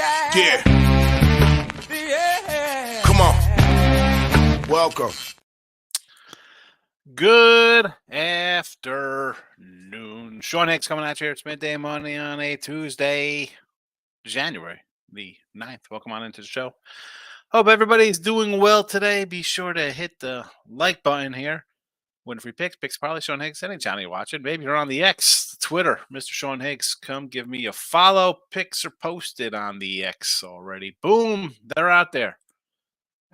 Yeah. Come on. Welcome. Good afternoon. Sean Hicks coming at you. It's Midday Money on a Tuesday, January the 9th. Welcome on into the show. Hope everybody's doing well today. Be sure to hit the like button here. Win free picks, probably Sean Higgs, any channel you're watching. Maybe you're on the X, Twitter, Mr. Sean Higgs. Come give me a follow. Picks are posted on the X already. Boom, they're out there.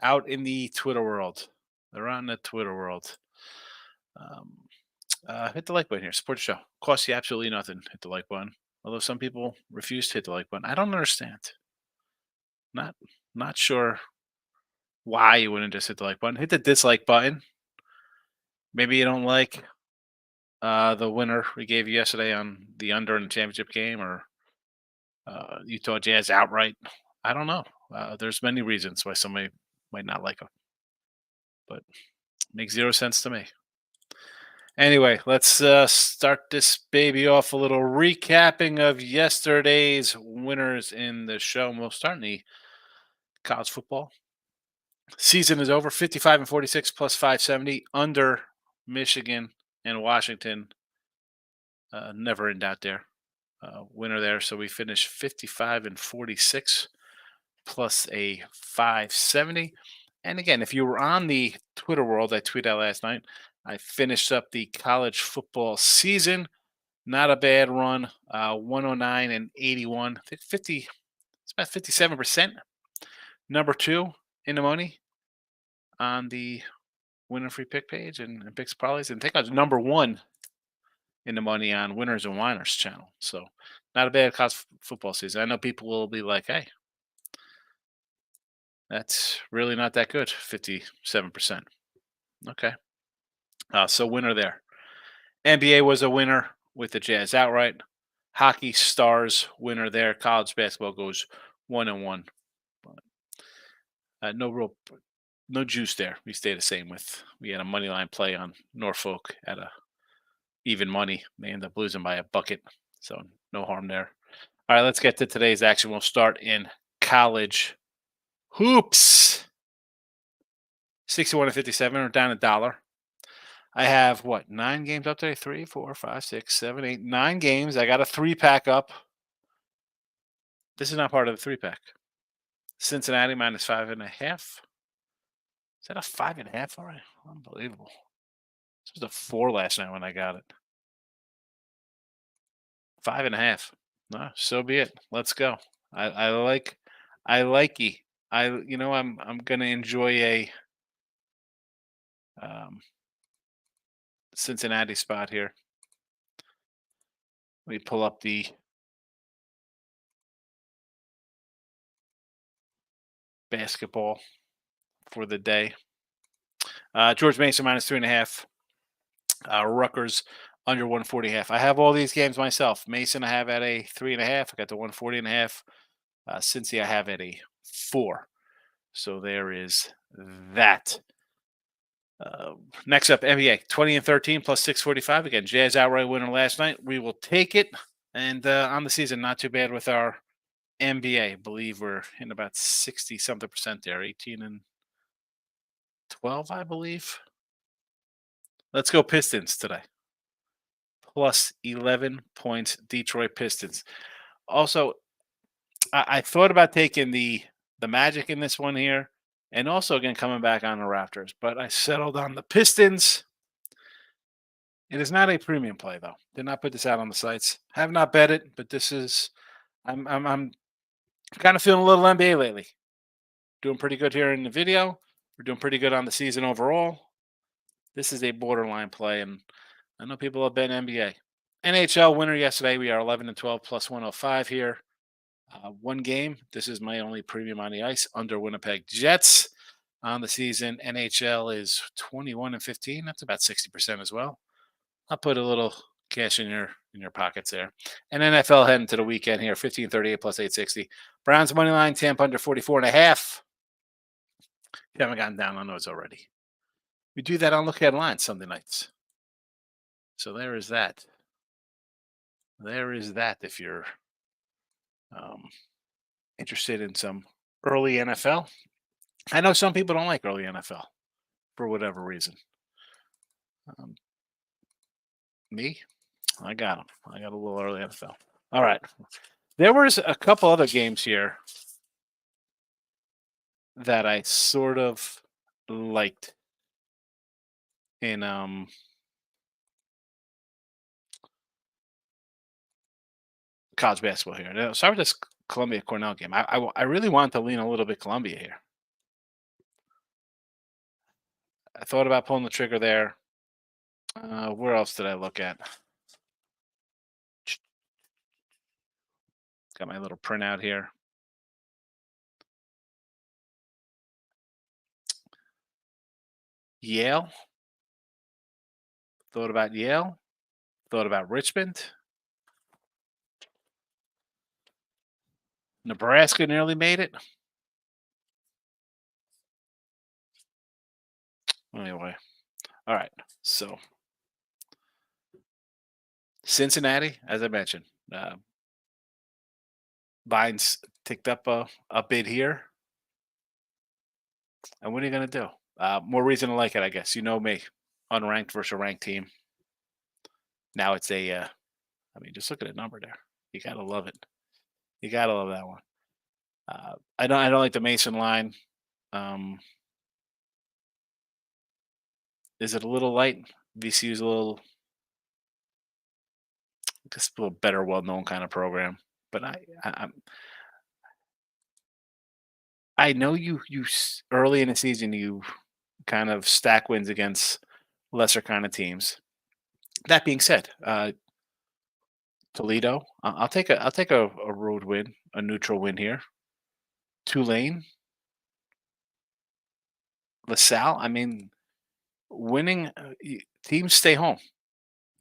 Out in the Twitter world. They're out in the Twitter world. Hit the like button here. Support the show. Costs you absolutely nothing. Hit the like button. Although some people refuse to hit the like button. I don't understand. Not sure why you wouldn't just hit the like button. Hit the dislike button. Maybe you don't like the winner we gave you yesterday on the under in the championship game, or Utah Jazz outright. I don't know. There's many reasons why somebody might not like them, but makes zero sense to me. Anyway, let's start this baby off. A little recapping of yesterday's winners in the show. And we'll start in the college football. Season is over. 55-46 plus 570 under Michigan and Washington. Never in doubt there. Winner there. So we finished 55-46 plus a 570. And again, if you were on the Twitter world, I tweeted out last night, I finished up the college football season. Not a bad run. 109-81. 50. It's about 57%. Number 2 in the money on the winner free pick page and picks parlays. And I think I was number 1 in the money on Winners and Whiners channel. So not a bad college football season. I know people will be like, hey, that's really not that good. 57%. Okay. So winner there. NBA was a winner with the Jazz outright. Hockey Stars winner there. College basketball goes 1-1. But, no juice there. We stay the same with. We had a money line play on Norfolk at a even money. They end up losing by a bucket, so no harm there. All right, let's get to today's action. We'll start in college hoops. 61-57 or down $1. I have 9 games up today? 3, 4, 5, 6, 7, 8, 9 games. I got a 3-pack up. This is not part of the 3-pack. Cincinnati minus 5.5. Is that a 5.5 already? Unbelievable. This was a 4 last night when I got it. 5.5. No, so be it. Let's go. I like you. I'm gonna enjoy a Cincinnati spot here. Let me pull up the basketball for the day. George Mason minus 3.5. Rutgers under 140.5. I have all these games myself. Mason I have at a 3.5. I got the 140.5. Cincy I have at a 4. So there is that. Next up, NBA 20-13 plus 645. Again, Jazz outright winner last night. We will take it. And on the season, not too bad with our NBA. I believe we're in about 60-something% there. 18-12, I believe. Let's go Pistons today. Plus 11 points, Detroit Pistons. Also, I thought about taking the Magic in this one here. And also, again, coming back on the Raptors. But I settled on the Pistons. It is not a premium play, though. Did not put this out on the sites. Have not bet it, but this is – I'm kind of feeling a little NBA lately. Doing pretty good here in the video. We're doing pretty good on the season overall. This is a borderline play, and I know people have bet NBA. NHL winner yesterday. We are 11-12 plus 105 here. 1 game. This is my only premium on the ice under Winnipeg Jets on the season. NHL is 21-15. That's about 60% as well. I'll put a little cash in your pockets there. And NFL heading to the weekend here. 15-38 plus 860. Browns money line. Tampa under 44.5. You haven't gotten down on those already. We do that on Look Ahead Line Sunday nights. So there is that. There is that if you're interested in some early NFL. I know some people don't like early NFL for whatever reason. Um, Me, I got them. I got a little early NFL. All right. There was a couple other games here that I sort of liked in college basketball here. Now, start with this Columbia Cornell game. I really want to lean a little bit Columbia here. I thought about pulling the trigger there. Where else did I look at? Got my little printout here. Yale. Thought about Yale. Thought about Richmond. Nebraska nearly made it. Anyway, all right. So Cincinnati, as I mentioned, Vines ticked up a bit here. And what are you going to do? More reason to like it, I guess. You know me, unranked versus a ranked team. Now it's I mean, just look at the number there. You gotta love it. You gotta love that one. I don't like the Mason line. Um, is it a little light? VCU's a little, I guess, a little better, well-known kind of program. But I know early in the season you kind of stack wins against lesser kind of teams. That being said, Toledo, I'll take a road win, a neutral win here. Tulane, LaSalle. I mean, winning teams stay home.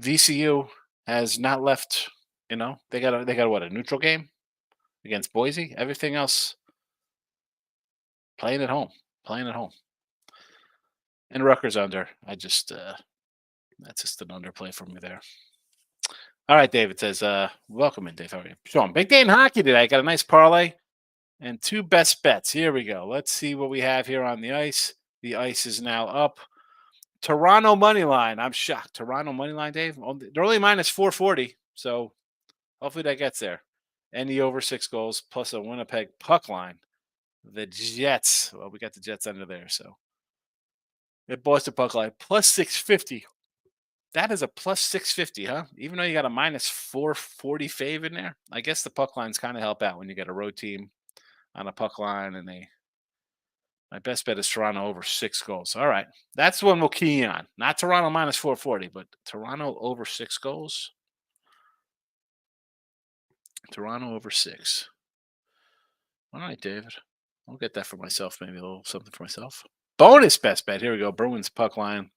VCU has not left. They got what, a neutral game against Boise. Everything else playing at home, playing at home. And Rutgers under. That's just an underplay for me there. All right, David says, welcome in, Dave. How are you? Sean, big day in hockey today. I got a nice parlay and two best bets. Here we go. Let's see what we have here on the ice. The ice is now up. Toronto money line. I'm shocked. Toronto money line, Dave. They're only minus 440. So hopefully that gets there. And the over 6 goals plus a Winnipeg puck line. The Jets. Well, we got the Jets under there. So it Boston puck line plus 650. That is a plus 650, huh? Even though you got a minus 440 fave in there. I guess the puck lines kind of help out when you get a road team on a puck line and my best bet is Toronto over 6 goals. All right. That's the one we'll key on. Not Toronto minus 440, but Toronto over 6 goals. Toronto over 6. All right, David. I'll get that for myself. Maybe a little something for myself. Bonus best bet. Here we go. Bruins puck line.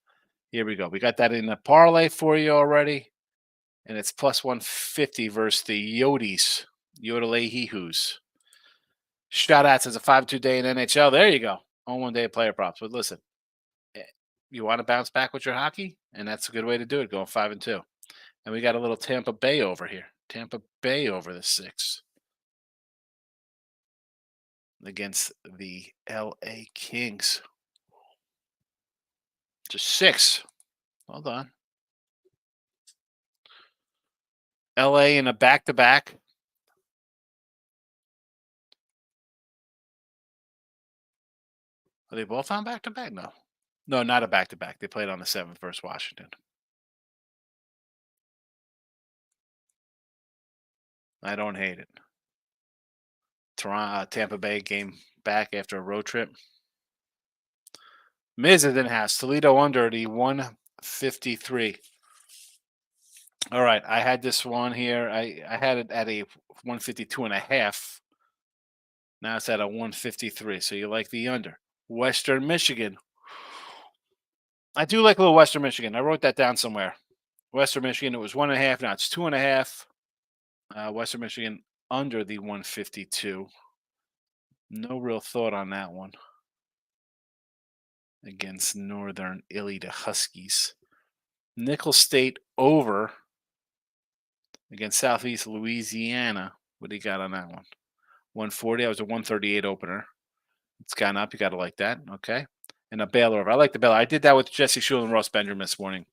Here we go. We got that in the parlay for you already. And it's plus 150 versus the Yodis. Yodelay-hee-hoos. Shout outs as a 5-2 day in NHL. There you go. On 1 day of player props. But listen, you want to bounce back with your hockey? And that's a good way to do it, going 5-2. And we got a little Tampa Bay over here. Tampa Bay over the 6 against the LA Kings. Just 6. Hold on. LA in a back-to-back. Are they both on back-to-back? No. No, not a back-to-back. They played on the 7th versus Washington. I don't hate it. Tampa Bay game back after a road trip. Miz is in house. Toledo under the 153. All right. I had this one here. I had it at a 152.5. Now it's at a 153. So you like the under. Western Michigan. I do like a little Western Michigan. I wrote that down somewhere. Western Michigan, it was 1.5. Now it's 2.5. Western Michigan under the 152. No real thought on that one. Against Northern Illinois Huskies. Nickel State over against Southeast Louisiana. What do you got on that one? 140. I was a 138 opener. It's gone up. You got to like that. Okay. And a Baylor over. I like the Baylor. I did that with Jesse Shule and Ross Benjamin this morning.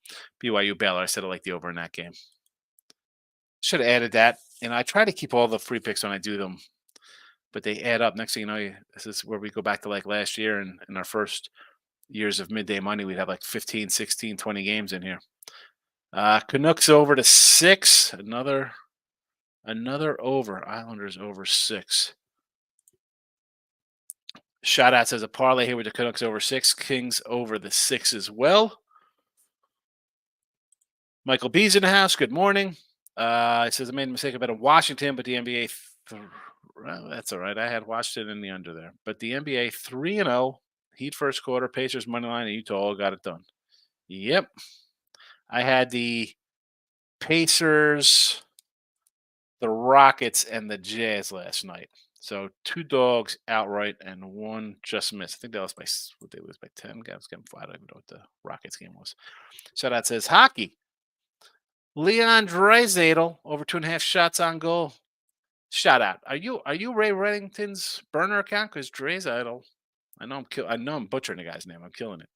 BYU Baylor. I said I like the over in that game. Should have added that. And I try to keep all the free picks when I do them, but they add up. Next thing you know, this is where we go back to like last year and in our first years of midday money, we'd have like 15, 16, 20 games in here. Canucks over to 6. Another over. Islanders over 6. Shout out says a parlay here with the Canucks over 6. Kings over the 6 as well. Michael B's in the house. Good morning. He says I made a mistake about Washington, but the NBA. Well, that's all right. I had Washington in the under there, but the NBA 3-0. Heat first quarter. Pacers money line, and Utah all got it done. Yep. I had the Pacers, the Rockets, and the Jazz last night. So 2 dogs outright and 1 just missed. I think they lost by 10. Guys, I don't even know what the Rockets game was. So that says hockey. Leon Draisaitl over 2.5 shots on goal. Shout out. Are you Ray Reddington's burner account? Because Draisaitl, I know I'm butchering the guy's name. I'm killing it.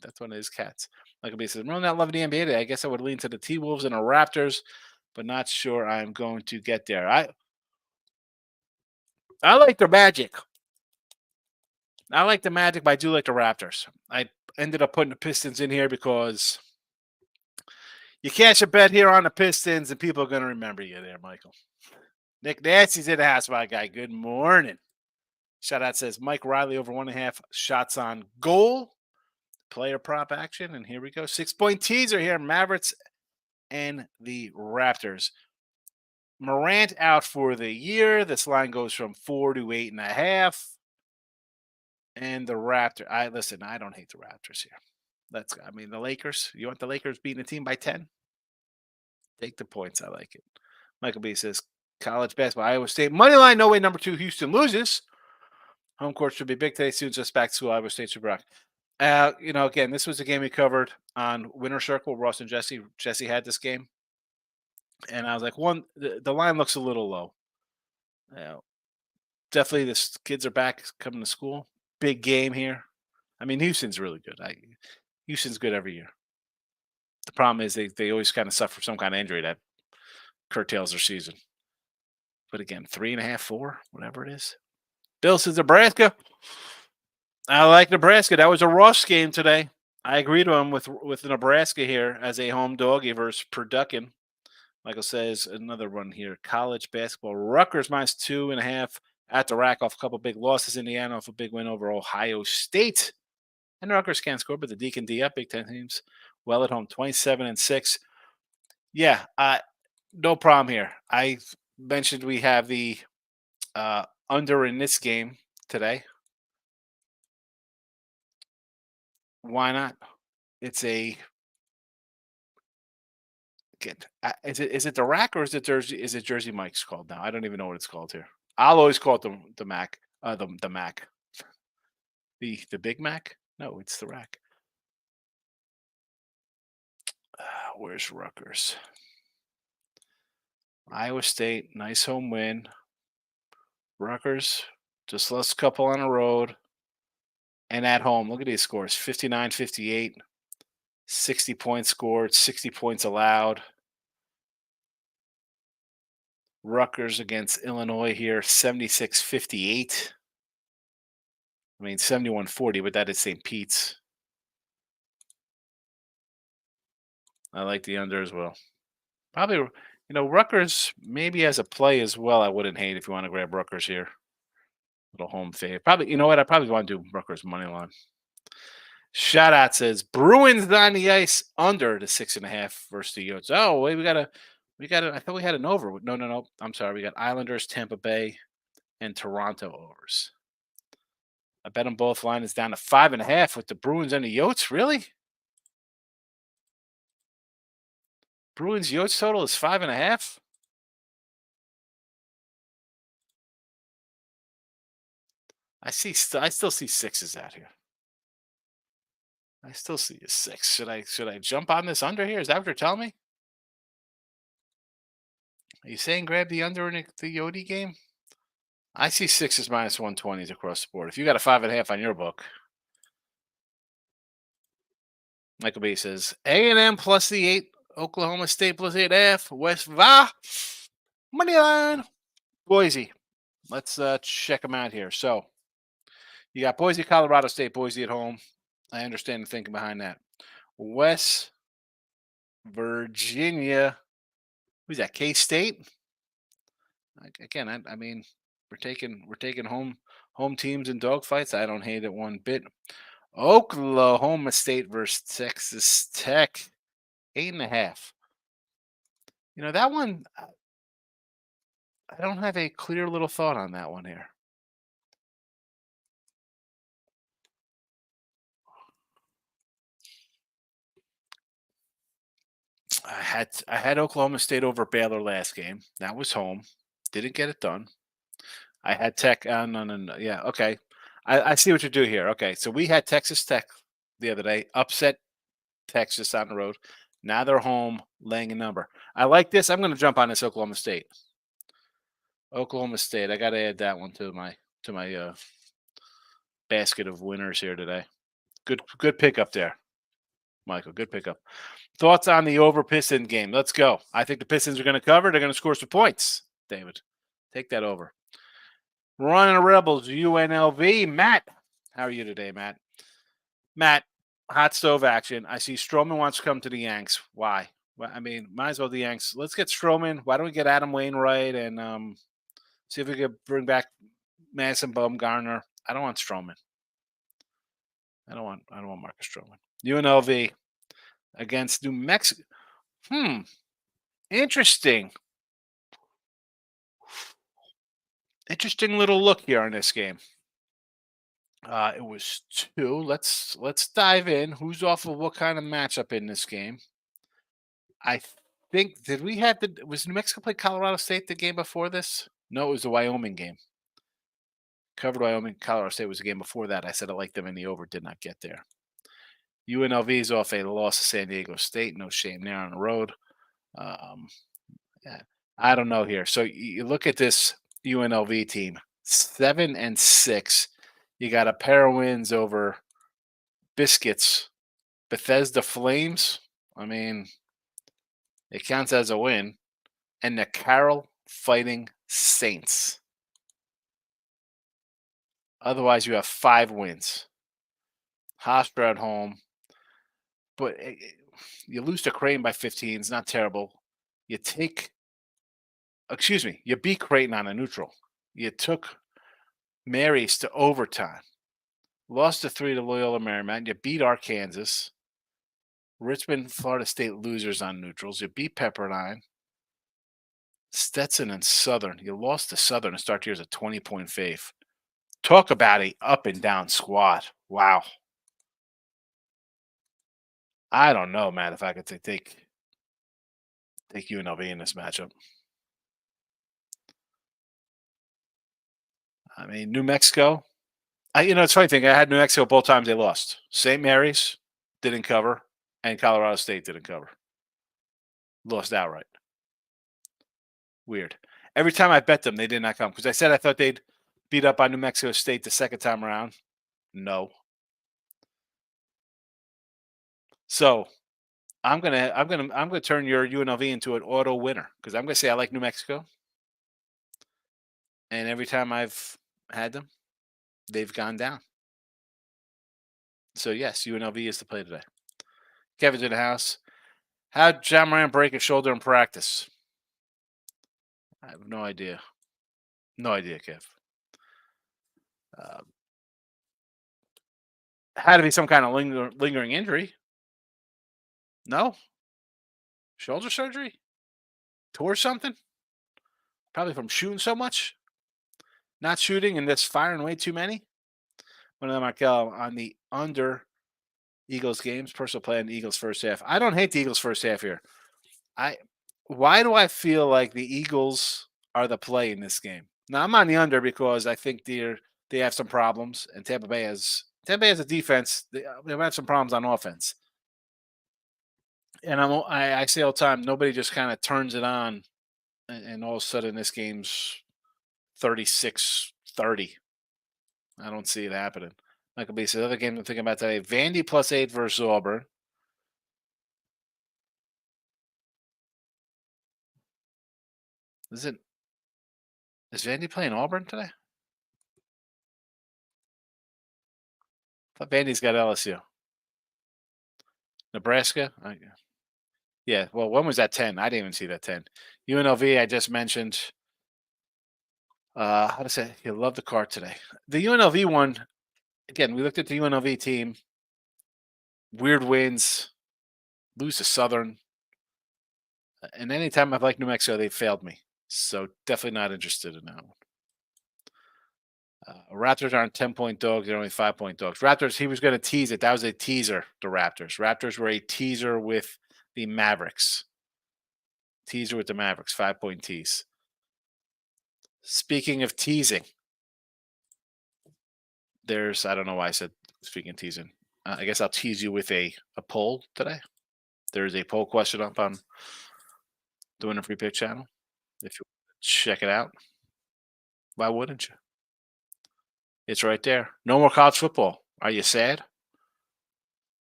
That's one of his cats. Like he says, I'm really not loving the NBA today. I guess I would lean to the T-Wolves and the Raptors, but not sure I'm going to get there. I like the Magic. I like the Magic, but I do like the Raptors. I ended up putting the Pistons in here because you cash a bet here on the Pistons, and people are going to remember you there, Michael. Nick Nasty's in the house, my guy. Good morning. Shout out says Mike Riley over 1.5 shots on goal. Player prop action, and here we go. 6-point teaser here. Mavericks and the Raptors. Morant out for the year. This line goes from 4 to 8.5. And the Raptors. I don't hate the Raptors here. The Lakers. You want the Lakers beating a team by 10? Take the points. I like it. Michael B says college basketball. Iowa State money line. No way. Number 2. Houston loses. Home court should be big today. Soon just back to school. Iowa State should rock. Again, this was a game we covered on Winner Circle. Ross and Jesse. Jesse had this game, and I was like, the line looks a little low. Definitely, the kids are back coming to school. Big game here. I mean, Houston's really good. Houston's good every year. The problem is they always kind of suffer some kind of injury that curtails their season. But again, 3.5, 4, whatever it is. Bill says Nebraska. I like Nebraska. That was a Ross game today. I agreed with him with Nebraska here as a home doggy versus Purducken. Michael says another one here. College basketball. Rutgers -2.5 at the rack off a couple big losses. Indiana off a big win over Ohio State. And Rutgers can't score, but the Deacon D up. Big Ten teams well at home. 27-6. Yeah, no problem here. I mentioned we have the under in this game today. Why not? It's is it the rack or is it Jersey? Is it Jersey Mike's called now? I don't even know what it's called here. I'll always call it the Mac. The Mac. The Big Mac? No, it's the rack. Where's Rutgers? Iowa State, nice home win. Rutgers, just lost a couple on the road. And at home, look at these scores 59-58, 60 points scored, 60 points allowed. Rutgers against Illinois here, 76-58. I mean, 71-40, but that is St. Pete's. I like the under as well. Probably, Rutgers maybe as a play as well. I wouldn't hate if you want to grab Rutgers here. Little home fave. Probably, you know what? I probably want to do Rutgers money line. Shout out says Bruins on the ice under the 6.5 versus the Yotes. Oh, wait, we got a. I thought we had an over. No. I'm sorry. We got Islanders, Tampa Bay, and Toronto overs. I bet them both. Line is down to 5.5 with the Bruins and the Yotes. Really? Bruins Yotes total is 5.5. I still see 6s out here. I still see a 6. Should I jump on this under here? Is that what you're telling me? Are you saying grab the under in the Yodi game? I see sixes minus 120s across the board. If you got a 5.5 on your book, Michael B says A&M plus the 8, Oklahoma State plus 8.5, West Va, money line, Boise. Let's check them out here. So you got Boise, Colorado State, Boise at home. I understand the thinking behind that. West Virginia, who's that? K State. Again, I mean, we're taking home teams in dogfights. I don't hate it one bit. Oklahoma State versus Texas Tech, 8.5. That one. I don't have a clear little thought on that one here. I had Oklahoma State over Baylor last game. That was home. Didn't get it done. I had Tech. No. Yeah. Okay. I see what you do here. Okay. So we had Texas Tech the other day upset Texas on the road. Now they're home laying a number. I like this. I'm going to jump on this Oklahoma State. Oklahoma State. I got to add that one to my basket of winners here today. Good pickup there, Michael. Good pickup. Thoughts on the over Piston game? Let's go. I think the Pistons are going to cover. They're going to score some points. David, take that over. Running Rebels, UNLV. Matt, how are you today, Matt? Matt, hot stove action. I see Stroman wants to come to the Yanks. Why? Well, I mean, might as well the Yanks. Let's get Stroman. Why don't we get Adam Wainwright and see if we can bring back Madison Bumgarner? I don't want Stroman. I don't want Marcus Stroman. UNLV against New Mexico. Interesting. Interesting little look here on this game. It was 2. Let's dive in. Who's off of what kind of matchup in this game? I think was New Mexico play Colorado State the game before this? No, it was the Wyoming game. Covered Wyoming. Colorado State was the game before that. I said I liked them in the over. Did not get there. UNLV is off a loss to San Diego State. No shame there on the road. Yeah, I don't know here. So you look at this UNLV team, 7-6. You got a pair of wins over Biscuits, Bethesda Flames. I mean, it counts as a win. And the Carroll Fighting Saints. Otherwise, you have 5 wins. Hofstra at home. But you lose to Creighton by 15. It's not terrible. You beat Creighton on a neutral. You took Mary's to overtime. Lost to 3 to Loyola Marymount. You beat Arkansas. Richmond, Florida State losers on neutrals. You beat Pepperdine. Stetson and Southern. You lost to Southern to start the year as a 20-point fave. Talk about a up and down squad. Wow. I don't know, man, if I could take UNLV in this matchup. I mean, New Mexico. It's funny thing. I had New Mexico both times they lost. St. Mary's didn't cover, and Colorado State didn't cover. Lost outright. Weird. Every time I bet them, they did not come because I said I thought they'd beat up on New Mexico State the second time around. No. So I'm gonna turn your UNLV into an auto winner because I'm gonna say I like New Mexico, and every time I've had them, they've gone down. So yes, UNLV is the play today. Kevin's in the house. How'd Ja Morant break his shoulder in practice? I have no idea. No idea, Kev. Had to be some kind of lingering injury. No? Shoulder surgery? Tore something? Probably from shooting so much? Not shooting and just firing way too many? One of them, Markel, on the under Eagles games, personal play on the Eagles first half. I don't hate the Eagles first half here. Why do I feel like the Eagles are the play in this game? Now I'm on the under because I think they have some problems, and Tampa Bay has a defense. They have some problems on offense. And I say all the time, nobody just kind of turns it on, and all of a sudden this game's 36 30. I don't see it happening. Michael B says, the other game I'm thinking about today, Vandy +8 versus Auburn. Is Vandy playing Auburn today? I thought Vandy's got LSU. Nebraska? Yeah, well, when was that 10? I didn't even see that 10. UNLV, I just mentioned. How to say? You love the card today. The UNLV one, again, we looked at the UNLV team. Weird wins, lose to Southern. And anytime I've liked New Mexico, they've failed me. So definitely not interested in that one. Raptors aren't 10-point dogs. They're only 5-point dogs. Raptors, he was going to tease it. That was a teaser, the Raptors. Raptors were a teaser with the Mavericks. Teaser with the Mavericks, 5-point tease. Speaking of teasing, I don't know why I said speaking of teasing. I guess I'll tease you with a poll today. There's a poll question up on the Winner Free Pick channel. If you check it out, why wouldn't you? It's right there. No more college football. Are you sad?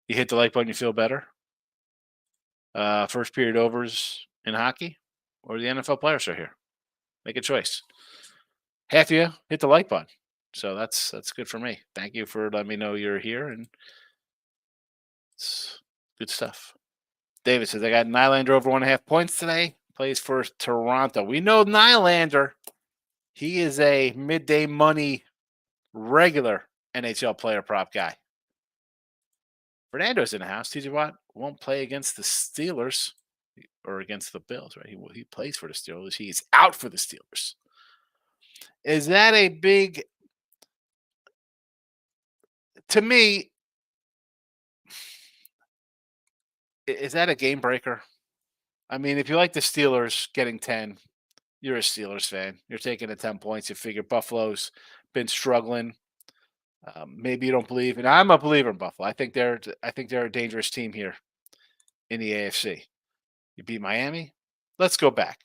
You hit the like button, you feel better? First period overs in hockey, or the NFL players are here. Make a choice. Half of you hit the like button. So that's good for me. Thank you for letting me know you're here, and it's good stuff. David says, I got Nylander over 1.5 points today. Plays for Toronto. We know Nylander. He is a midday money regular NHL player prop guy. Fernando's in the house. TJ Watt won't play against the Steelers or against the Bills, right? He plays for the Steelers. He's out for the Steelers. Is that a big... To me, is that a game breaker? I mean, if you like the Steelers getting 10, you're a Steelers fan. You're taking the 10 points. You figure Buffalo's been struggling. Maybe you don't believe, and I'm a believer in Buffalo. I think they're a dangerous team here in the AFC. You beat Miami. Let's go back.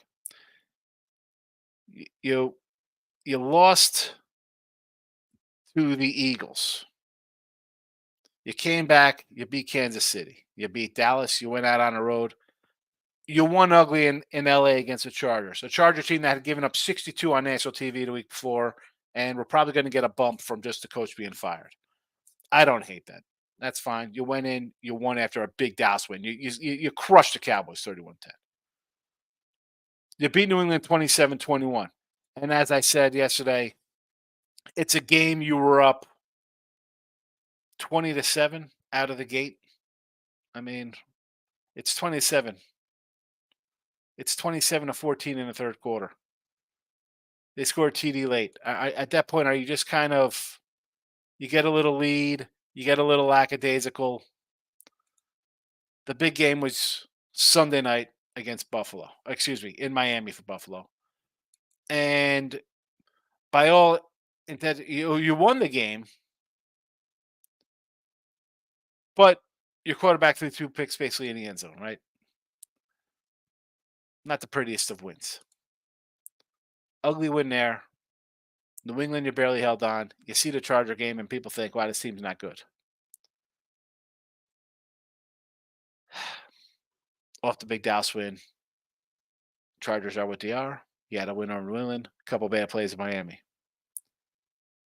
You lost to the Eagles. You came back. You beat Kansas City. You beat Dallas. You went out on the road. You won ugly in LA against the Chargers, a Charger team that had given up 62 on national TV the week before, and we're probably going to get a bump from just the coach being fired. I don't hate that. That's fine. You went in, you won after a big Dallas win. You crushed the Cowboys 31-10. You beat New England 27-21. And as I said yesterday, it's a game you were up 20-7 out of the gate. I mean, it's 27. It's 27-14 in the third quarter. They scored TD late. At that point, are you just kind of, you get a little lead, you get a little lackadaisical? The big game was Sunday night against Buffalo. Excuse me, in Miami for Buffalo. And by all intent, you won the game, but your quarterback threw 2 picks basically in the end zone, right? Not the prettiest of wins. Ugly win there. New England, you barely held on. You see the Charger game, and people think, wow, this team's not good. Off the big Dallas win. Chargers are what they are. You had a win over New England. A couple bad plays in Miami.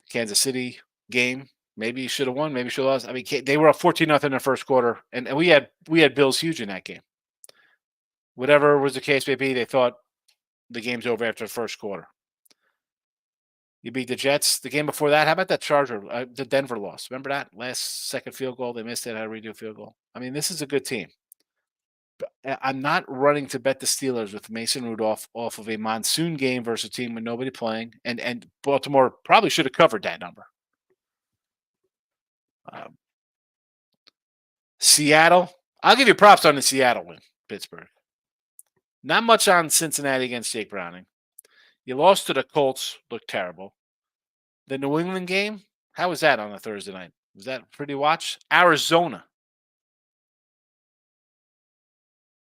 Kansas City game. Maybe you should have won. Maybe you should have lost. I mean, they were up 14-0 in the first quarter, and we had Bills huge in that game. Whatever was the case may be, they thought the game's over after the first quarter. You beat the Jets. The game before that, how about that Charger, the Denver loss? Remember that? Last second field goal. They missed it. Had to redo a field goal. I mean, this is a good team. But I'm not running to bet the Steelers with Mason Rudolph off of a monsoon game versus a team with nobody playing. And Baltimore probably should have covered that number. Seattle. I'll give you props on the Seattle win, Pittsburgh. Not much on Cincinnati against Jake Browning. You lost to the Colts. Looked terrible. The New England game, how was that on a Thursday night? Was that a pretty watch? Arizona.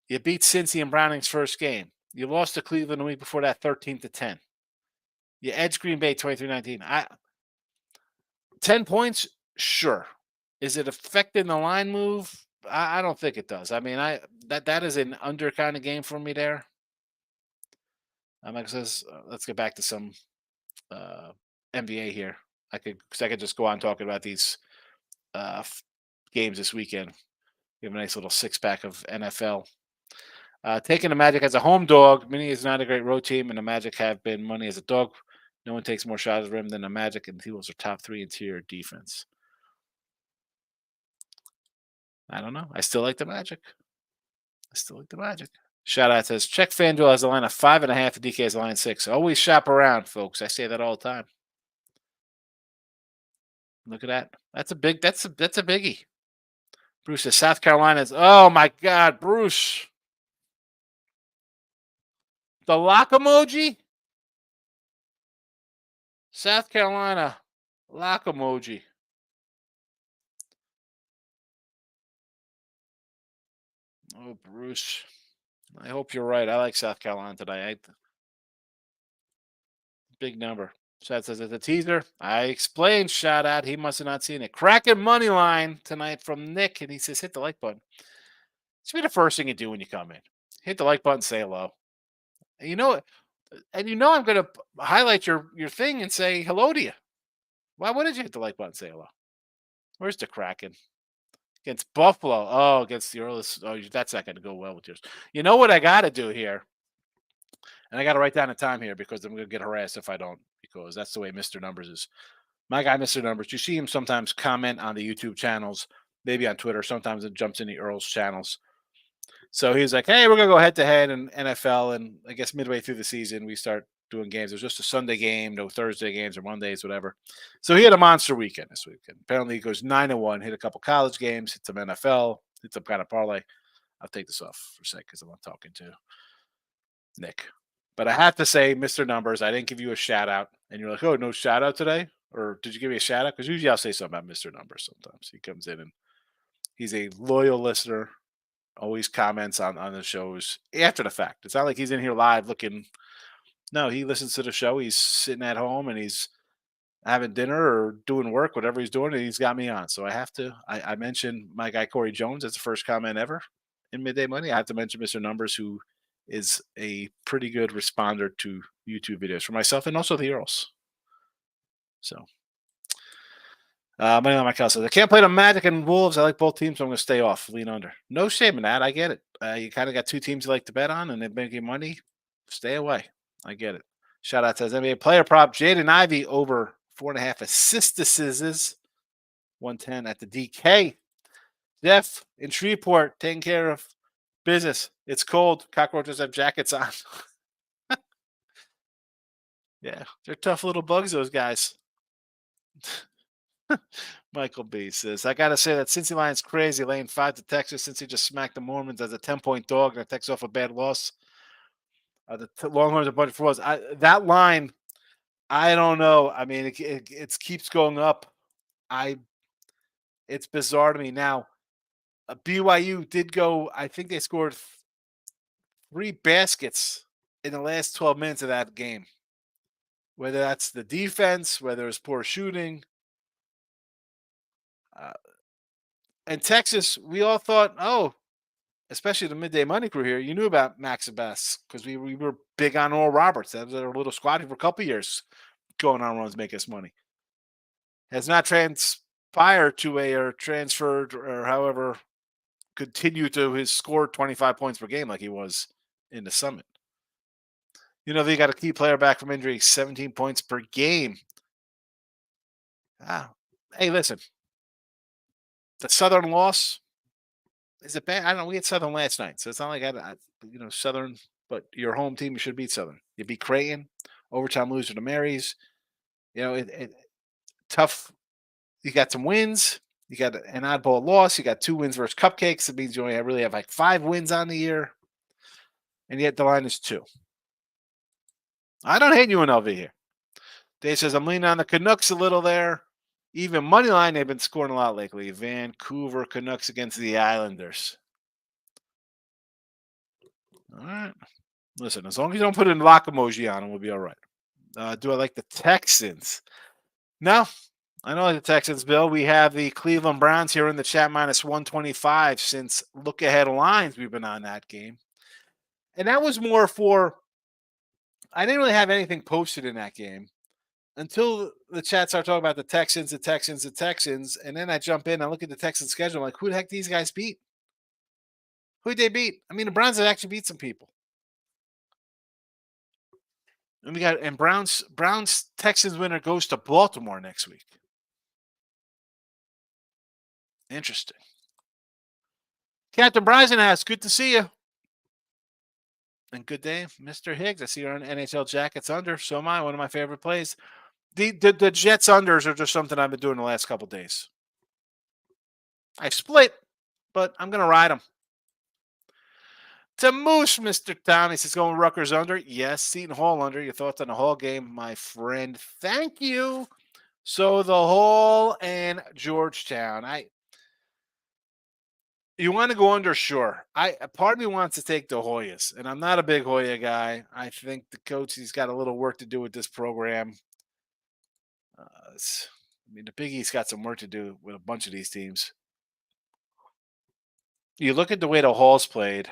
You beat Cincy in Browning's first game. You lost to Cleveland the week before that 13-10. You edge Green Bay 23-19. 10 points, sure. Is it affecting the line move? I don't think it does. I mean, that is an under kind of game for me there. Like says, let's get back to some uh, NBA here. I could just go on talking about these games this weekend. We have a nice little six pack of NFL. Taking the Magic as a home dog. Mini is not a great road team, and the Magic have been money as a dog. No one takes more shots at the rim than the Magic, and the T-Wolves are top 3 interior defense. I don't know. I still like the Magic. Shout out says check FanDuel has a line of 5.5. The DK has a line 6. Always shop around, folks. I say that all the time. Look at that. That's a biggie. Bruce says South Carolina's. Oh my God, Bruce. The lock emoji. South Carolina lock emoji. Oh, Bruce. I hope you're right. I like South Carolina today. Big number. Chad says it's a teaser. I explained, shout out. He must have not seen it. Cracking money line tonight from Nick. And he says, hit the like button. It should be the first thing you do when you come in. Hit the like button, say hello. And you know, I'm going to highlight your thing and say hello to you. Why wouldn't you hit the like button, say hello? Where's the Kraken? Against Buffalo. Oh, against the Oilers. Oh, that's not going to go well with yours. You know what I got to do here? And I got to write down the time here because I'm going to get harassed if I don't, because that's the way Mr. Numbers is. My guy, Mr. Numbers, you see him sometimes comment on the YouTube channels, maybe on Twitter. Sometimes it jumps in the Earl's channels. So he's like, hey, we're going to go head to head in NFL. And I guess midway through the season, we start doing games. There's just a Sunday game, no Thursday games or Mondays, whatever. So he had a monster weekend this weekend. Apparently he goes 9-1, hit a couple college games, hit some NFL, hit some kind of parlay. I'll take this off for a sec because I'm not talking to Nick. But I have to say, Mr. Numbers, I didn't give you a shout out. And you're like, oh, no shout out today? Or did you give me a shout out? Because usually I'll say something about Mr. Numbers sometimes. He comes in and he's a loyal listener, always comments on the shows after the fact. It's not like he's in here live looking. No, he listens to the show. He's sitting at home and he's having dinner or doing work, whatever he's doing, and he's got me on. So I have to, I mentioned my guy, Corey Jones. That's the first comment ever in Midday Money. I have to mention Mr. Numbers, who is a pretty good responder to YouTube videos for myself and also the Earls. So, money on my says I can't play the Magic and Wolves. I like both teams, so I'm going to stay off, lean under. No shame in that. I get it. You kind of got two teams you like to bet on, and they're making money. Stay away. I get it. Shout out to NBA player prop Jaden Ivey over 4.5 assists. 110 at the DK. Jeff in Shreveport taking care of business. It's cold. Cockroaches have jackets on. Yeah, they're tough little bugs, those guys. Michael B says, I got to say that Cincy Lions crazy, laying 5 to Texas since he just smacked the Mormons as a 10-point dog. That takes off a bad loss. The Longhorns are a bunch of frauds. That line, I don't know. I mean, it keeps going up. It's bizarre to me. Now, BYU did go, I think they scored 3 baskets in the last 12 minutes of that game. Whether that's the defense, whether it's poor shooting. And Texas, we all thought, oh, especially the Midday Money crew here, you knew about Max and Bass because we were big on Oral Roberts. That was our little squad for a couple years going on runs, make us money. Has not transpired to or transferred or however continue to his score 25 points per game like he was in the Summit. You know, they got a key player back from injury, 17 points per game. Hey, listen. The Southern loss, is it bad? I don't know. We had Southern last night, so it's not like Southern, but your home team, you should beat Southern. You beat Creighton, overtime loser to Marys. You know, tough. You got some wins. You got an oddball loss. You got 2 wins versus Cupcakes. It means you only really have like 5 wins on the year, and yet the line is 2. I don't hate UNLV here. Dave says I'm leaning on the Canucks a little there. Even money line, they've been scoring a lot lately. Vancouver Canucks against the Islanders. All right. Listen, as long as you don't put a lock emoji on them, we'll be all right. Do I like the Texans? No, I don't like the Texans, Bill. We have the Cleveland Browns here in the chat minus 125 since look ahead lines we've been on that game. And that was more for, I didn't really have anything posted in that game until the chat started talking about the Texans, the Texans, the Texans. And then I jump in and look at the Texans schedule. I'm like, who the heck these guys beat? Who'd they beat? I mean, the Browns have actually beat some people. And we got Browns Texans winner goes to Baltimore next week. Interesting. Captain Bryson asks, good to see you. And good day, Mr. Higgs. I see you're on NHL Jackets under. So am I. One of my favorite plays. The Jets unders are just something I've been doing the last couple days. I split, but I'm gonna ride them. To Moose, Mr. Tom. He says going Rutgers under. Yes, Seton Hall under. Your thoughts on the Hall game, my friend? Thank you. So the Hall and Georgetown. You want to go under? Sure. Part of me wants to take the Hoyas, and I'm not a big Hoya guy. I think the coach, he's got a little work to do with this program. The Big East got some work to do with a bunch of these teams. You look at the way the Halls played.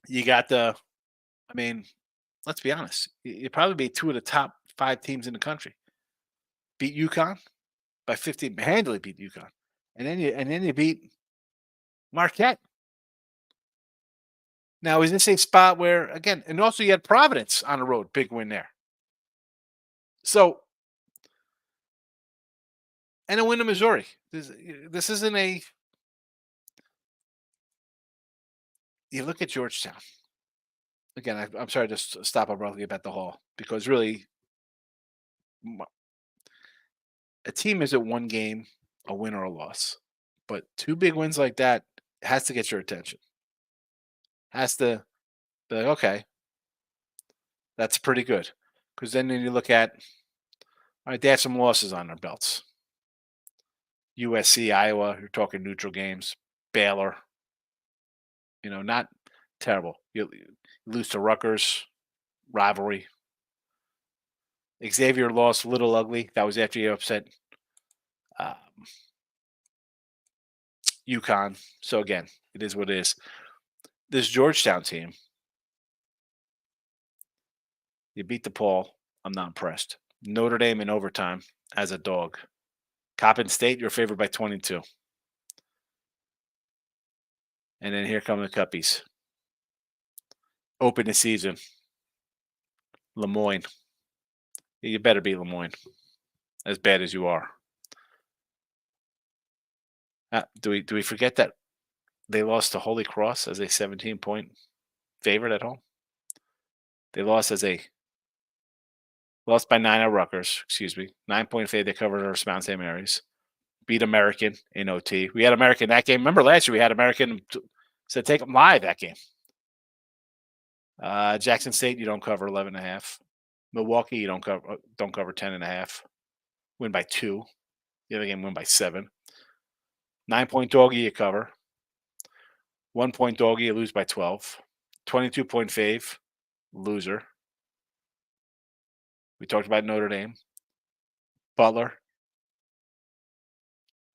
You got let's be honest. You probably beat two of the top 5 teams in the country. Beat UConn by 15, handily beat UConn, and then you beat Marquette. Now, is this a spot where, again, and also you had Providence on the road, big win there. So, and a win in Missouri. This isn't a. You look at Georgetown. Again, I'm sorry to stop abruptly about the Hall because really, a team isn't one game, a win or a loss, but 2 big wins like that has to get your attention. Has to be like, okay, that's pretty good. Because then you look at, all right, they have some losses on their belts. USC, Iowa, you're talking neutral games. Baylor, not terrible. You lose to Rutgers, rivalry. Xavier lost Little Ugly. That was after you upset UConn. So again, it is what it is. This Georgetown team, you beat DePaul. I'm not impressed. Notre Dame in overtime as a dog. Coppin State, you're favored by 22. And then here come the Cuppies. Open the season. Le Moyne. You better beat Le Moyne. As bad as you are. Do we forget that they lost to Holy Cross as a 17-point favorite at home? They lost by 9 at Rutgers, 9-point favorite. They covered our Mount St. Mary's. Beat American in OT. We had American that game. Remember last year we had American said take them live that game. Jackson State, you don't cover 11.5. Milwaukee, you don't cover 10.5. Win by 2. The other game win by 7. 9-point doggy, you cover. 1-point doggy, you lose by 12. 22-point fave, loser. We talked about Notre Dame. Butler,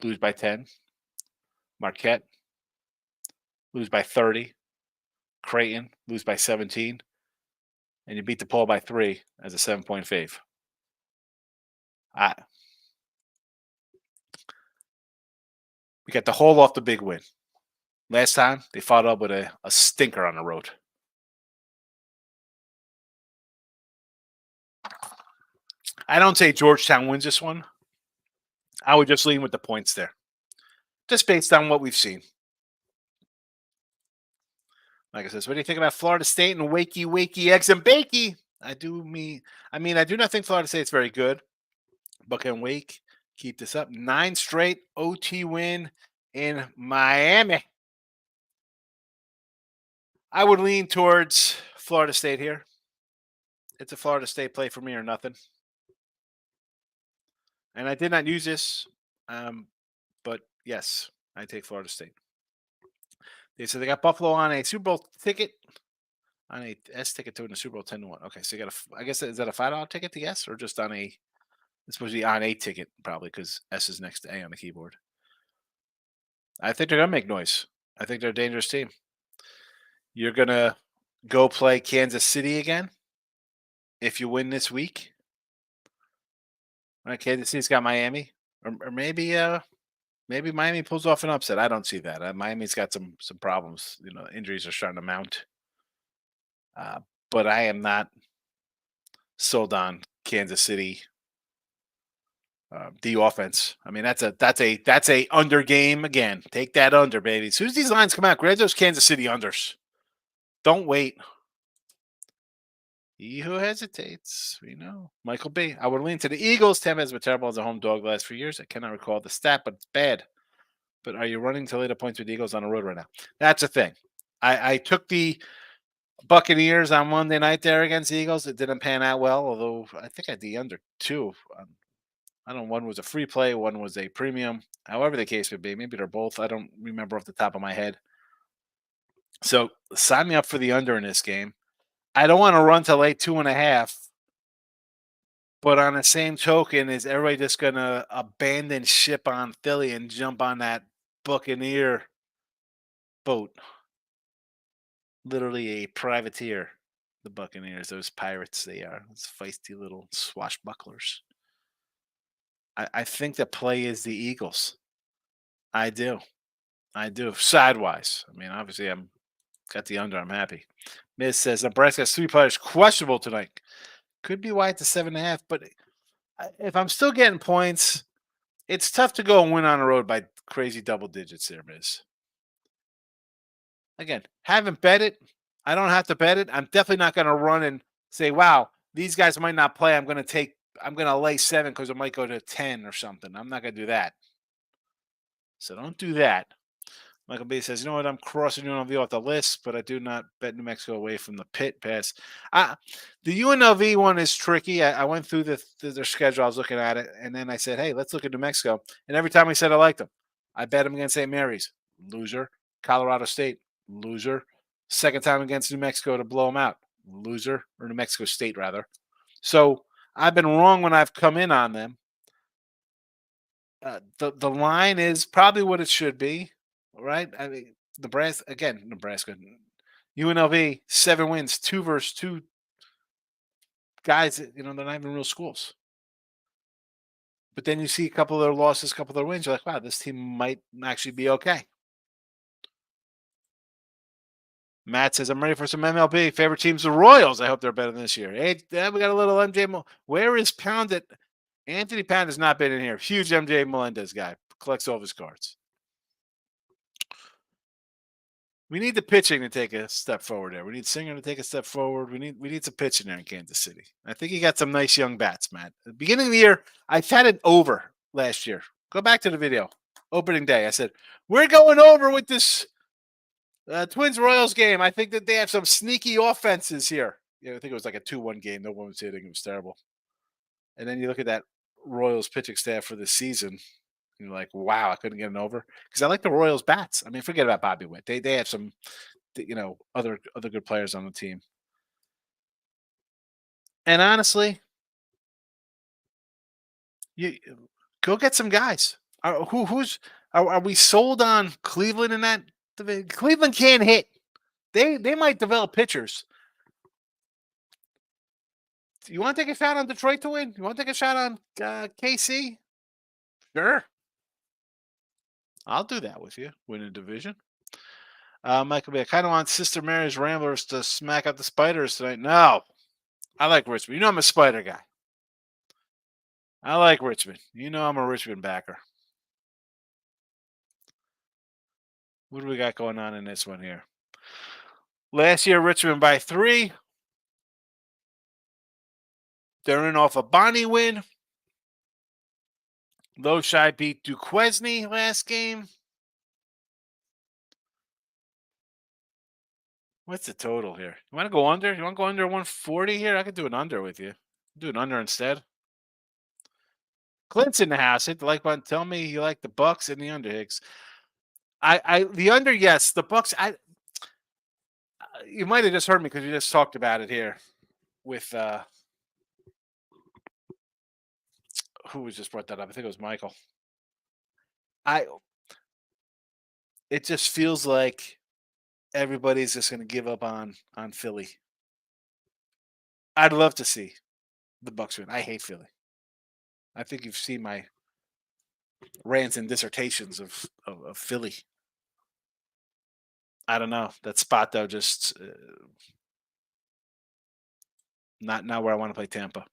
lose by 10. Marquette, lose by 30. Creighton, lose by 17. And you beat DePaul by 3 as a 7-point fave. We got the Hall off the big win. Last time, they followed up with a stinker on the road. I don't say Georgetown wins this one. I would just lean with the points there. Just based on what we've seen. Like I said, what do you think about Florida State and wakey, eggs and bakey? I do not think Florida State's very good. But can Wake keep this up? 9 straight OT win in Miami. I would lean towards Florida State here. It's a Florida State play for me or nothing. And I did not use this, but yes, I take Florida State. They said they got Buffalo on a Super Bowl ticket. On a S ticket to win the Super Bowl 10-1. Okay, so you got I guess is that a $5 ticket to guess or just on a? It's supposed to be on a ticket probably because S is next to A on the keyboard. I think they're gonna make noise. I think they're a dangerous team. You're gonna go play Kansas City again if you win this week. Right, Kansas City's got Miami, or maybe Miami pulls off an upset. I don't see that. Miami's got some problems. Injuries are starting to mount. Uh, but I am not sold on Kansas City. The offense. I mean, that's a under game again. Take that under, baby. As soon as these lines come out, grab those Kansas City unders. Don't wait. He who hesitates, we know. Michael B. I would lean to the Eagles. Tampa has been terrible as a home dog the last few years. I cannot recall the stat, but it's bad. But are you running to lay the points with the Eagles on the road right now? That's a thing. I took the Buccaneers on Monday night there against the Eagles. It didn't pan out well, although I think I had the under 2. I don't know. One was a free play, one was a premium. However the case would be, maybe they're both. I don't remember off the top of my head. So sign me up for the under in this game. I don't want to run to late 2.5. But on the same token, is everybody just going to abandon ship on Philly and jump on that Buccaneer boat? Literally a privateer, the Buccaneers, those pirates they are. Those feisty little swashbucklers. I think the play is the Eagles. I do. Sidewise. I mean, obviously, I'm got the under. I'm happy. Miz says Nebraska has 3 players questionable tonight. Could be why it's a 7.5. But if I'm still getting points, it's tough to go and win on the road by crazy double digits there, Miz. Again, haven't bet it. I don't have to bet it. I'm definitely not going to run and say, wow, these guys might not play. I'm going to lay 7 because it might go to 10 or something. I'm not going to do that. So don't do that. Michael B says, you know what? I'm crossing UNLV off the list, but I do not bet New Mexico away from the pit pass. The UNLV one is tricky. I went through their schedule. I was looking at it, and then I said, hey, let's look at New Mexico. And every time I said I liked them, I bet them against St. Mary's. Loser. Colorado State. Loser. Second time against New Mexico to blow them out. Loser. Or New Mexico State, rather. So I've been wrong when I've come in on them. The line is probably what it should be. Right? I mean, Nebraska, UNLV, 7 wins, 2 versus 2 guys, they're not even real schools. But then you see a couple of their losses, a couple of their wins, you're like, wow, this team might actually be okay. Matt says, I'm ready for some MLB. Favorite teams, the Royals. I hope they're better than this year. Hey, we got a little MJ. Where is Pounded? Anthony Pound has not been in here. Huge MJ Melendez guy. Collects all of his cards. We need the pitching to take a step forward there. We need Singer to take a step forward. We need some pitching there in Kansas City. I think he got some nice young bats, Matt. At the beginning of the year, I had it over last year. Go back to the video. Opening day. I said, we're going over with this Twins-Royals game. I think that they have some sneaky offenses here. I think it was like a 2-1 game. No one was hitting. It was terrible. And then you look at that Royals pitching staff for the season. You're like, wow, I couldn't get an over because I like the Royals bats. I mean, forget about Bobby Witt. They have some, other good players on the team. And honestly, you go get some guys. Are we sold on Cleveland in that? Cleveland can't hit. They might develop pitchers. You want to take a shot on Detroit to win? You want to take a shot on KC? Sure. I'll do that with you. Win a division. Michael B. I kind of want Sister Mary's Ramblers to smack up the Spiders tonight. No. I like Richmond. I'm a Spider guy. I like Richmond. I'm a Richmond backer. What do we got going on in this one here? Last year, Richmond by 3. They're in off a Bonnie win. Loshai beat Duquesne last game. What's the total here? You want to go under? You want to go under 140 here? I could do an under with you. Do an under instead. Clint's in the house. Hit the like button. Tell me you like the Bucks and the under, Hicks. The under, yes. The Bucks. You might have just heard me because you just talked about it here with who was just brought that up. I think it was Michael. I It just feels like everybody's just going to give up on Philly. I'd love to see the Bucks win. I hate Philly. I think you've seen my rants and dissertations of Philly. I don't know. That spot though, just not where I want to play Tampa.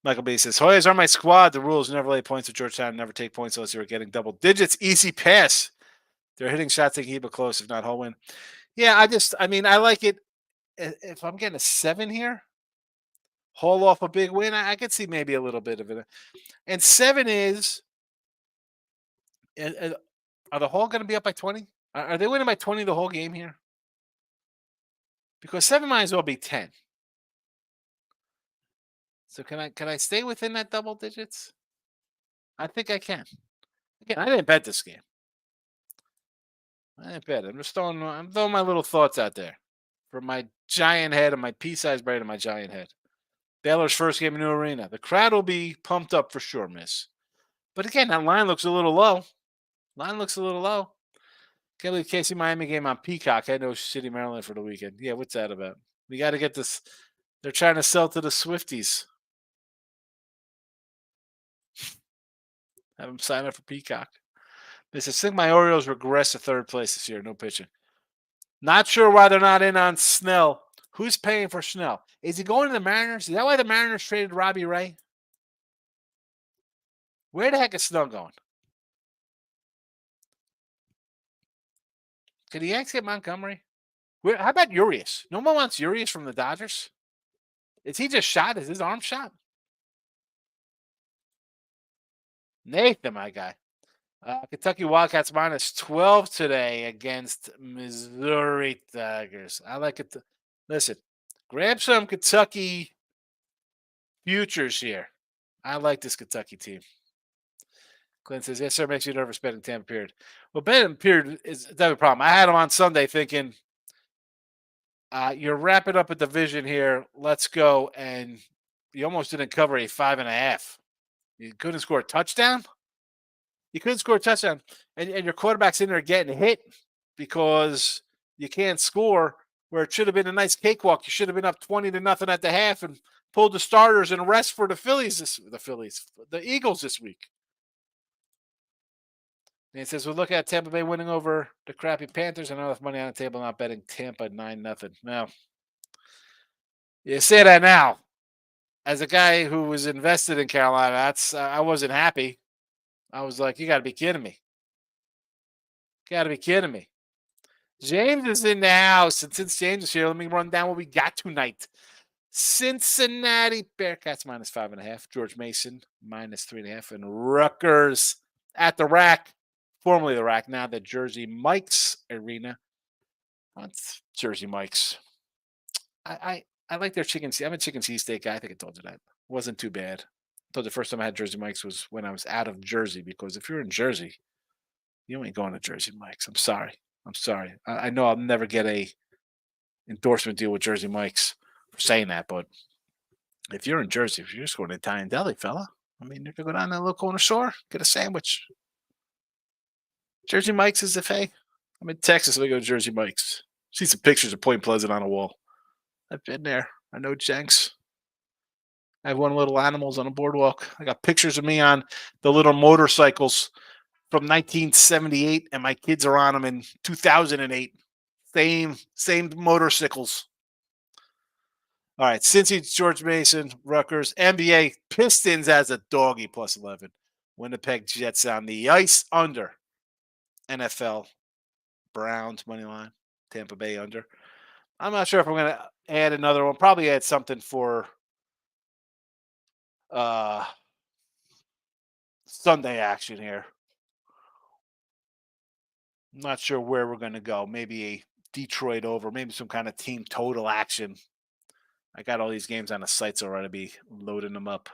Michael B says, Hoyas are my squad. The rules never lay points at Georgetown, never take points unless you're getting double digits. Easy pass. They're hitting shots they can keep it close, if not whole win. Yeah, I like it. If I'm getting a 7 here, haul off a big win, I could see maybe a little bit of it. And 7 is, are the Hall going to be up by 20? Are they winning by 20 the whole game here? Because 7 might as well be 10. So can I stay within that double digits? I think I can. Again, I didn't bet this game. I didn't bet. I'm throwing my little thoughts out there from my giant head and my pea-sized brain and my giant head. Baylor's first game in New Arena. The crowd will be pumped up for sure, miss. But again, that line looks a little low. Can't believe KC Miami game on Peacock. I know City, Maryland for the weekend. Yeah, what's that about? We got to get this. They're trying to sell to the Swifties. Have them sign up for Peacock. They said, I think my Orioles regress to third place this year. No pitching. Not sure why they're not in on Snell. Who's paying for Snell? Is he going to the Mariners? Is that why the Mariners traded Robbie Ray? Where the heck is Snell going? Could the Yanks get Montgomery? How about Urias? No one wants Urias from the Dodgers. Is he just shot? Is his arm shot? Nathan, my guy. Kentucky Wildcats minus 12 today against Missouri Tigers. I like it. Listen, grab some Kentucky futures here. I like this Kentucky team. Clint says, yes, sir, makes you nervous betting Tampa period. Well, betting period is a problem. I had him on Sunday thinking, you're wrapping up a division here. Let's go. And you almost didn't cover a 5.5. You couldn't score a touchdown. And your quarterback's in there getting hit because you can't score where it should have been a nice cakewalk. You should have been up 20-0 at the half and pulled the starters and rest for the Eagles this week. And he says, we'll look at Tampa Bay winning over the crappy Panthers and enough money on the table, not betting Tampa 9-0. Now, you say that now. As a guy who was invested in Carolina, I wasn't happy. I was like, you got to be kidding me. James is in the house. And since James is here, let me run down what we got tonight. Cincinnati Bearcats minus 5.5. George Mason minus 3.5. And Rutgers at the Rack. Formerly the Rack, now the Jersey Mike's Arena. That's Jersey Mike's. I like their chicken. I'm a chicken cheesesteak guy. I think I told you that. It wasn't too bad. I told you the first time I had Jersey Mike's was when I was out of Jersey, because if you're in Jersey, you ain't going to Jersey Mike's. I'm sorry. I know I'll never get a endorsement deal with Jersey Mike's for saying that, but if you're in Jersey, if you're just going to Italian deli, fella, I mean, you can go down that little corner store, get a sandwich. Jersey Mike's is the fay. I'm in Texas, so we go to Jersey Mike's. See some pictures of Point Pleasant on a wall. I've been there. I know Jenks. I have one little animals on a boardwalk. I got pictures of me on the little motorcycles from 1978, and my kids are on them in 2008. Same motorcycles. All right, Cincy, George Mason, Rutgers, NBA Pistons as a doggy plus 11. Winnipeg Jets on the ice under. NFL Browns money line, Tampa Bay under. I'm not sure if I'm going to add another one. Probably add something for Sunday action here. I'm not sure where we're going to go. Maybe a Detroit over, maybe some kind of team total action. I got all these games on the sites already to be loading them up.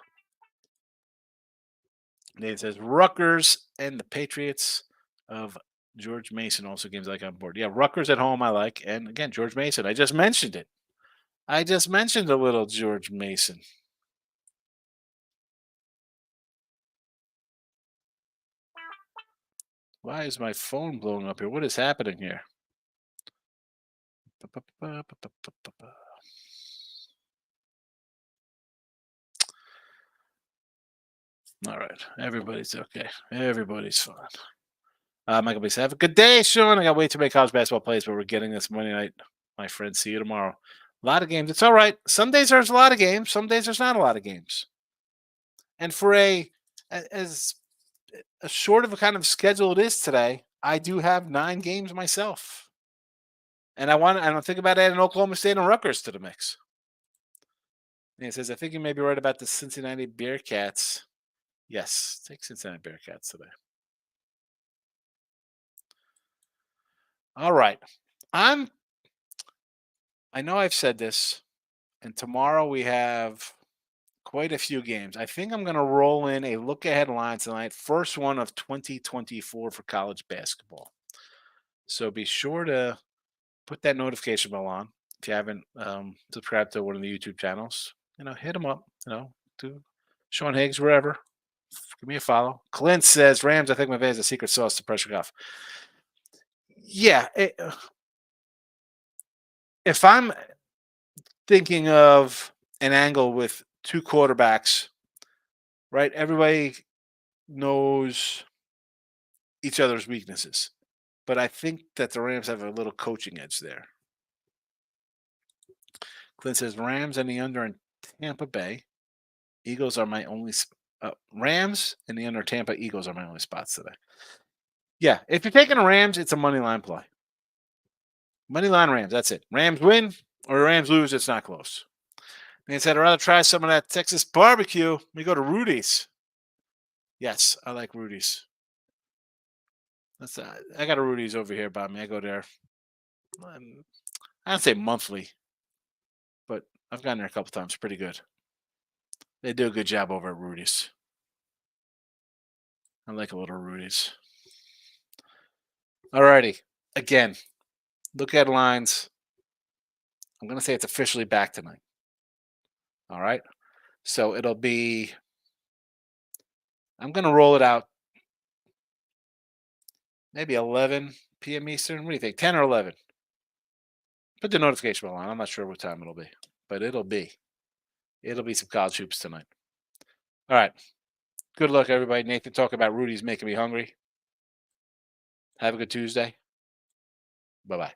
Nate says Rutgers and the Patriots of George Mason also games I like on board. Yeah, Rutgers at home I like. And again, George Mason. I just mentioned it. I just mentioned a little George Mason. Why is my phone blowing up here? What is happening here? All right. Everybody's okay. Everybody's fine. Michael B. Have a good day, Sean. I got way too many college basketball plays, but we're getting this Monday night. My friends, see you tomorrow. A lot of games. It's all right. Some days there's a lot of games. Some days there's not a lot of games. And for as short of a kind of schedule it is today, I do have 9 games myself. And I don't think about adding Oklahoma State and Rutgers to the mix. And it says, I think you may be right about the Cincinnati Bearcats. Yes, take Cincinnati Bearcats today. All right. I know I've said this, and tomorrow we have quite a few games. I think I'm going to roll in a look ahead line tonight, first one of 2024 for college basketball. So be sure to put that notification bell on. If you haven't subscribed to one of the YouTube channels, hit them up, to Sean Higgs, wherever. Give me a follow. Clint says, Rams, I think McVay is a secret sauce to pressure Goff. Yeah. If I'm thinking of an angle with 2 quarterbacks, right? Everybody knows each other's weaknesses. But I think that the Rams have a little coaching edge there. Clint says, Rams and the under in Tampa Bay. Eagles are my only Rams and the under Tampa Eagles are my only spots today. Yeah, if you're taking a Rams, it's a money line play. Money line Rams, that's it. Rams win or Rams lose, it's not close. Man said, I'd rather try some of that Texas barbecue. We go to Rudy's. Yes, I like Rudy's. I got a Rudy's over here by me. I go there. I don't say monthly, but I've gone there a couple times. Pretty good. They do a good job over at Rudy's. I like a little Rudy's. Alrighty. Again, look at lines. I'm going to say it's officially back tonight. All right. So it'll be, I'm going to roll it out maybe 11 p.m. Eastern. What do you think? 10 or 11? Put the notification bell on. I'm not sure what time it'll be, but it'll be some college hoops tonight. All right. Good luck, everybody. Nathan talking about Rudy's making me hungry. Have a good Tuesday. Bye-bye.